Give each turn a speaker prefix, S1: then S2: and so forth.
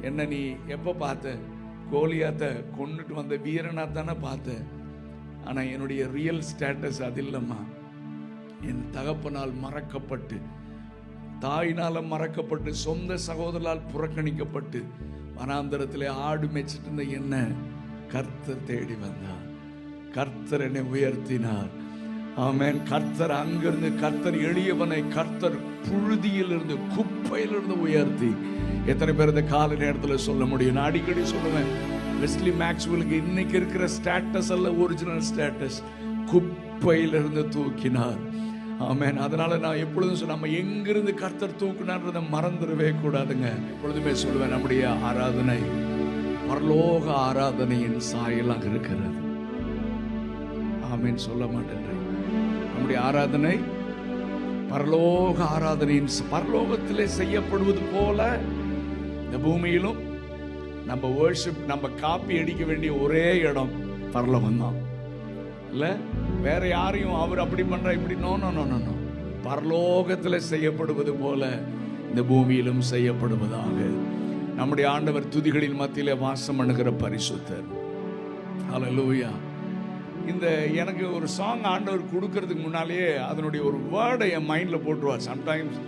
S1: என்ன நீ எப்போ பார்த்த? கோலியாத்தை கொண்டுட்டு வந்த வீரனா தானே பார்த்த. ஆனால் என்னுடைய ரியல் ஸ்டேட்டஸ் அது இல்லைம்மா. என் தகப்பனால் மறக்கப்பட்டு, தாயினால் மறக்கப்பட்டு, சொந்த சகோதரரால் புறக்கணிக்கப்பட்டு, வனாந்தரத்தில் ஆடு மேய்ச்சிட்டு இருந்த என்ன கர்த்தர் தேடி வந்தார். கர்த்தர் என்னை உயர்த்தினார். ஆமென். கர்த்தர் அங்கிருந்து, கர்த்தர் எளியவனை கர்த்தர் புழுதியிலிருந்து, குப்பையிலிருந்து உயர்த்தி. எத்தனை பேர் இந்த கால நேரத்தில் சொல்ல முடியும்? நான் அடிக்கடி சொல்லுவேன், வெஸ்லி மேக்ஸ்வெலுக்கு இன்னைக்கு இருக்கிற ஸ்டேட்டஸ் அல்ல ஒரிஜினல் ஸ்டேட்டஸ், குப்பையிலிருந்து தூக்கினார். ஆமென். அதனால நான் எப்பொழுதும் சொல்ல, நம்ம எங்கிருந்து கர்த்தர் தூக்கினார்ன்றதை மறந்துடவே கூடாதுங்க. எப்பொழுதுமே சொல்லுவேன், நம்முடைய ஆராதனை பரலோக ஆராதனையின் சாயலாக இருக்கிறது. ஆமென். சொல்ல மாட்டேன். நம்முடைய ஆராதனை பரலோக ஆராதனையின், பரலோகத்திலே செய்யப்படுவது போல இந்த பூமியிலும் நம்ம வர்ஷிப், நம்ம காப்பி அடிக்க வேண்டிய ஒரே இடம் பரலோகம் தான். இல்ல வேற யாரையும் அவர் அப்படி பண்ற இப்படி நோ நோ நோ நோ. பரலோகத்தில் செய்யப்படுவது போல இந்த பூமியிலும் செய்யப்படுவதாக. நம்முடைய ஆண்டவர் துதிகளின் மத்தியிலே வாசம் பண்ணுகிற பரிசுத்தர். ஹல்லேலூயா. இந்த எனக்கு ஒரு சாங் ஆண்டவர் கொடுக்கறதுக்கு முன்னாலேயே அதனுடைய ஒரு வேர்டை என் மைண்டில் போட்டுருவார். சம்டைம்ஸ்